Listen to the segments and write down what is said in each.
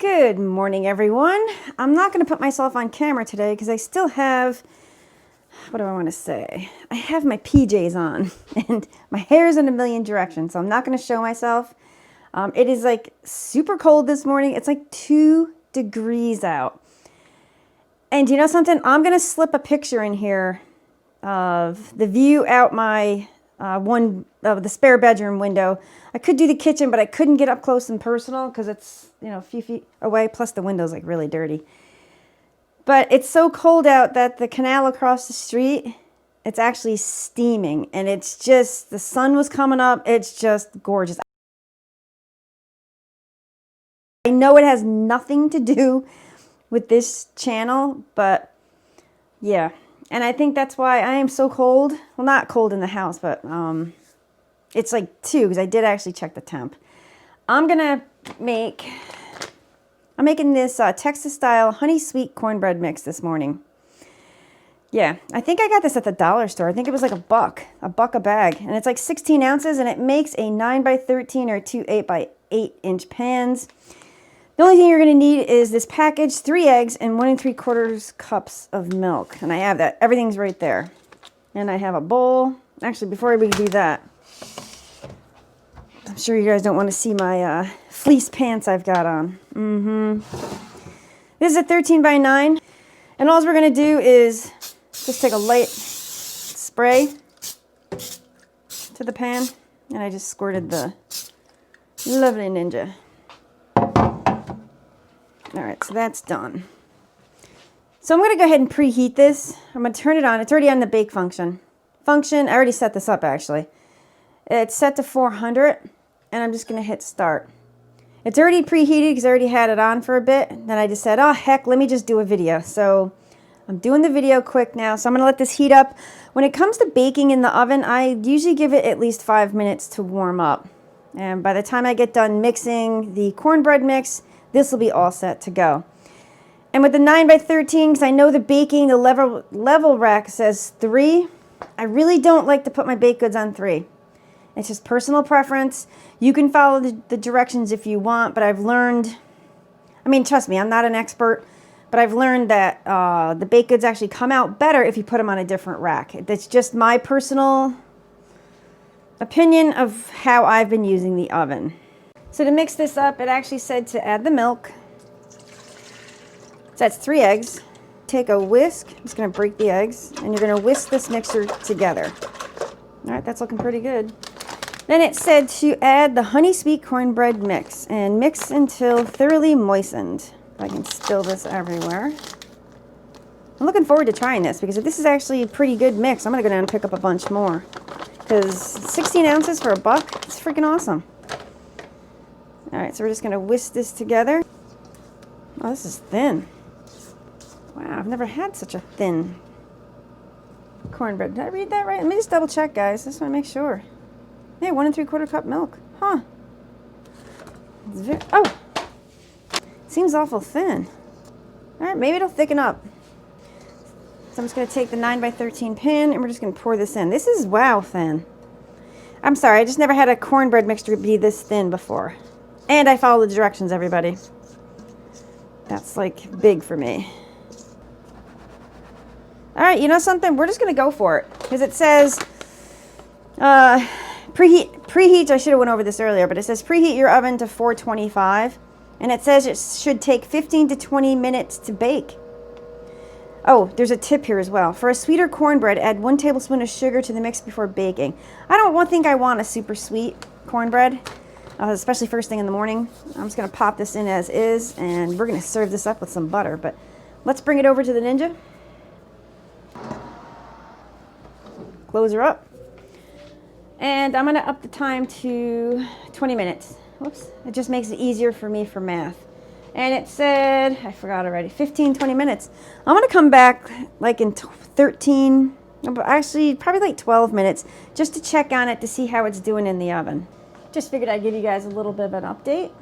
Good morning, everyone. I'm not going to put myself on camera today because I still have, what do I want to say? I have my PJs on and my hair is in a million directions, so I'm not going to show myself. It is like super cold this morning. It's like 2 degrees out. And you know something? I'm going to slip a picture in here of the view out my the spare bedroom window. I could do the kitchen, but I couldn't get up close and personal because it's, you know, a few feet away. Plus the window's like really dirty. But it's so cold out that the canal across the street, it's actually steaming. And it's just, the sun was coming up. It's just gorgeous. I know it has nothing to do with this channel, but yeah. And I think that's why I am so cold. Well, not cold in the house, but it's like 2 because I did actually check the temp. I'm making this Texas style honey sweet cornbread mix this morning. Yeah, I think I got this at the dollar store. I think it was like a buck a bag. And it's like 16 ounces and it makes a 9x13 or 2 8x8 inch pans. The only thing you're going to need is this package, 3 eggs, and 1 3/4 cups of milk. And I have that. Everything's right there. And I have a bowl. Actually, before we do that, I'm sure you guys don't want to see my fleece pants I've got on. This is a 13x9. And all we're going to do is just take a light spray to the pan. And I just squirted the lovely Ninja. All right, so that's done. So I'm going to go ahead and preheat this. I'm going to turn it on. It's already on the bake function. I already set this up actually. It's set to 400 and I'm just going to hit start. It's already preheated because I already had it on for a bit. Then I just said, oh heck, let me just do a video. So I'm doing the video quick now. So I'm going to let this heat up. When it comes to baking in the oven, I usually give it at least 5 minutes to warm up. And by the time I get done mixing the cornbread mix, this will be all set to go. And with the 9x13, because I know the baking, the level rack says 3. I really don't like to put my baked goods on 3. It's just personal preference. You can follow the directions if you want, but I've learned, I mean, trust me, I'm not an expert, but I've learned that the baked goods actually come out better if you put them on a different rack. That's just my personal opinion of how I've been using the oven. So to mix this up, it actually said to add the milk. So that's 3 eggs. Take a whisk. I'm just going to break the eggs. And you're going to whisk this mixture together. All right, that's looking pretty good. Then it said to add the honey sweet cornbread mix. And mix until thoroughly moistened. If I can spill this everywhere. I'm looking forward to trying this because if this is actually a pretty good mix, I'm going to go down and pick up a bunch more. Because 16 ounces for $1, it's freaking awesome. All right, so we're just going to whisk this together. Oh, this is thin. Wow, I've never had such a thin cornbread. Did I read that right? Let me just double check, guys. Just want to make sure. Yeah, 1 3/4 cup milk. Huh. Oh, seems awful thin. All right, maybe it'll thicken up. So I'm just going to take the 9x13 pan and we're just going to pour this in. This is wow thin. I'm sorry, I just never had a cornbread mixture be this thin before. And I follow the directions, everybody. That's like big for me. All right, you know something? We're just going to go for it. Because it says preheat. I should have went over this earlier, but it says preheat your oven to 425. And it says it should take 15 to 20 minutes to bake. Oh, there's a tip here as well. For a sweeter cornbread, add 1 tablespoon of sugar to the mix before baking. I don't think I want a super sweet cornbread. Especially first thing in the morning. I'm just going to pop this in as is, and we're going to serve this up with some butter. But let's bring it over to the Ninja. Close her up. And I'm going to up the time to 20 minutes. Whoops. It just makes it easier for me for math. And it said, I forgot already, 15, 20 minutes. I'm going to come back like in 13, actually probably like 12 minutes, just to check on it to see how it's doing in the oven. Just figured I'd give you guys a little bit of an update.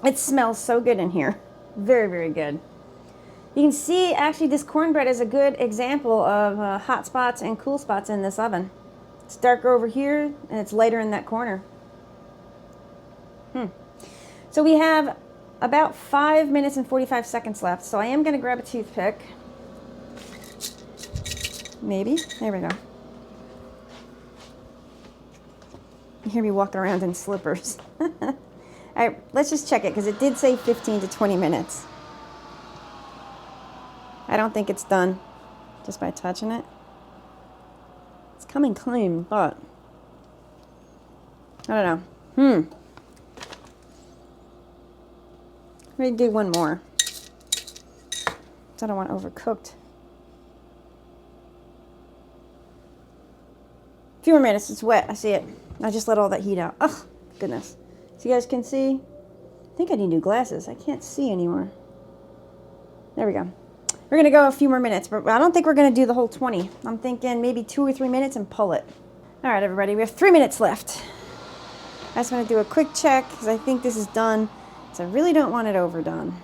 It smells so good in here. Very, very good. You can see actually this cornbread is a good example of hot spots and cool spots in this oven. It's darker over here and it's lighter in that corner. So we have about 5 minutes and 45 seconds left. So I am going to grab a toothpick. Maybe. There we go. You hear me walking around in slippers. All right, let's just check it because it did say 15 to 20 minutes. I don't think it's done just by touching it. It's coming clean, but I don't know. Let me do one more. I don't want overcooked. A few more minutes. It's wet. I see it. I just let all that heat out. Oh, goodness. So you guys can see. I think I need new glasses. I can't see anymore. There we go. We're going to go a few more minutes, but I don't think we're going to do the whole 20. I'm thinking maybe 2 or 3 minutes and pull it. All right, everybody. We have 3 minutes left. I just want to do a quick check because I think this is done. So I really don't want it overdone.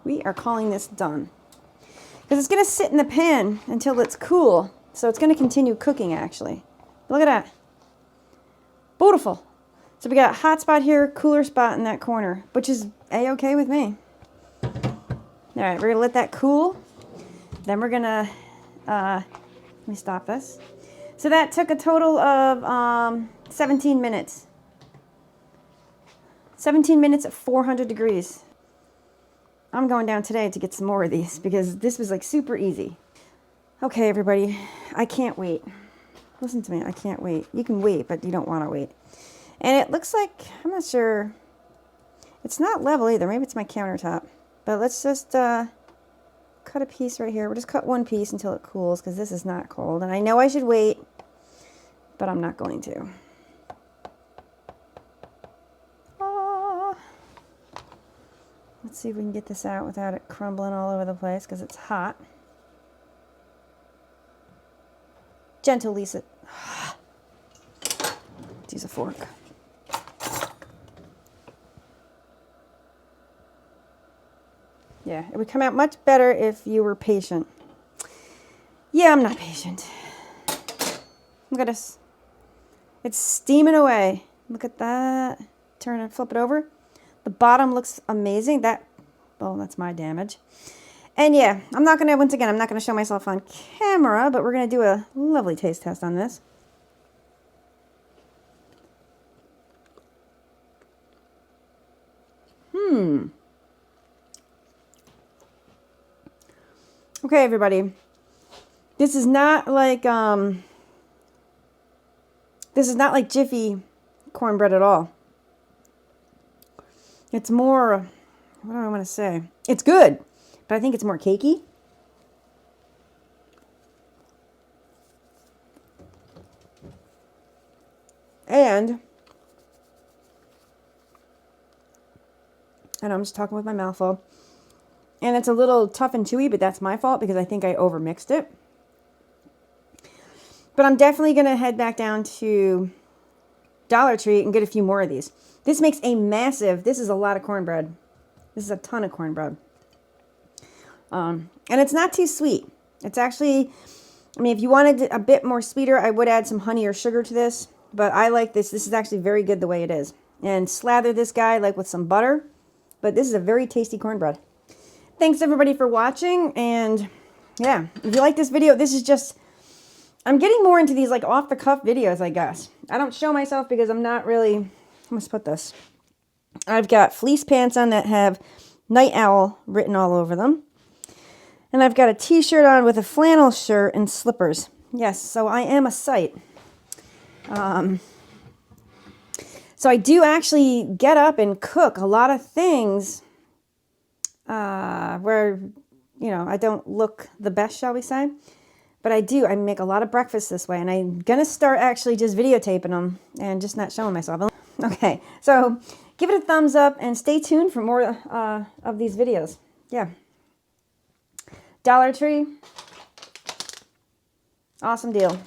We are calling this done. Because it's going to sit in the pan until it's cool. So it's going to continue cooking, actually. Look at that. Beautiful. So we got a hot spot here, cooler spot in that corner, which is A-okay with me. All right, we're going to let that cool. Then we're going to, let me stop this. So that took a total of 17 minutes. 17 minutes at 400 degrees. I'm going down today to get some more of these because this was like super easy. Okay, everybody, I can't wait. Listen to me, I can't wait. You can wait, but you don't want to wait. And it looks like, I'm not sure, it's not level either. Maybe it's my countertop. But let's just cut a piece right here. We'll just cut one piece until it cools because this is not cold. And I know I should wait, but I'm not going to. Let's see if we can get this out without it crumbling all over the place because it's hot. Gentle, Lisa. Let's use a fork. Yeah, it would come out much better if you were patient. Yeah, I'm not patient. Look at this. It's steaming away. Look at that. Turn and flip it over. The bottom looks amazing. Well, that's my damage. And yeah, I'm not going to, once again, I'm not going to show myself on camera, but we're going to do a lovely taste test on this. Okay, everybody. This is not like Jiffy cornbread at all. It's more, what do I want to say? It's good, but I think it's more cakey. And I'm just talking with my mouth full. And it's a little tough and chewy, but that's my fault because I think I overmixed it. But I'm definitely going to head back down to Dollar Tree and get a few more of these. This makes a massive, this is a lot of cornbread. This is a ton of cornbread. And it's not too sweet. It's actually, I mean, if you wanted a bit more sweeter, I would add some honey or sugar to this. But I like this. This is actually very good the way it is. And slather this guy like with some butter. But this is a very tasty cornbread. Thanks everybody for watching. And yeah, if you like this video, this is just, I'm getting more into these like off the cuff videos, I guess. I don't show myself because I'm not really, let's put this. I've got fleece pants on that have Night Owl written all over them. And I've got a t-shirt on with a flannel shirt and slippers. Yes, so I am a sight. So I do actually get up and cook a lot of things where, you know, I don't look the best, shall we say. But I do. I make a lot of breakfast this way. And I'm going to start actually just videotaping them and just not showing myself. Okay, so give it a thumbs up and stay tuned for more of these videos. Yeah. Dollar Tree. Awesome deal.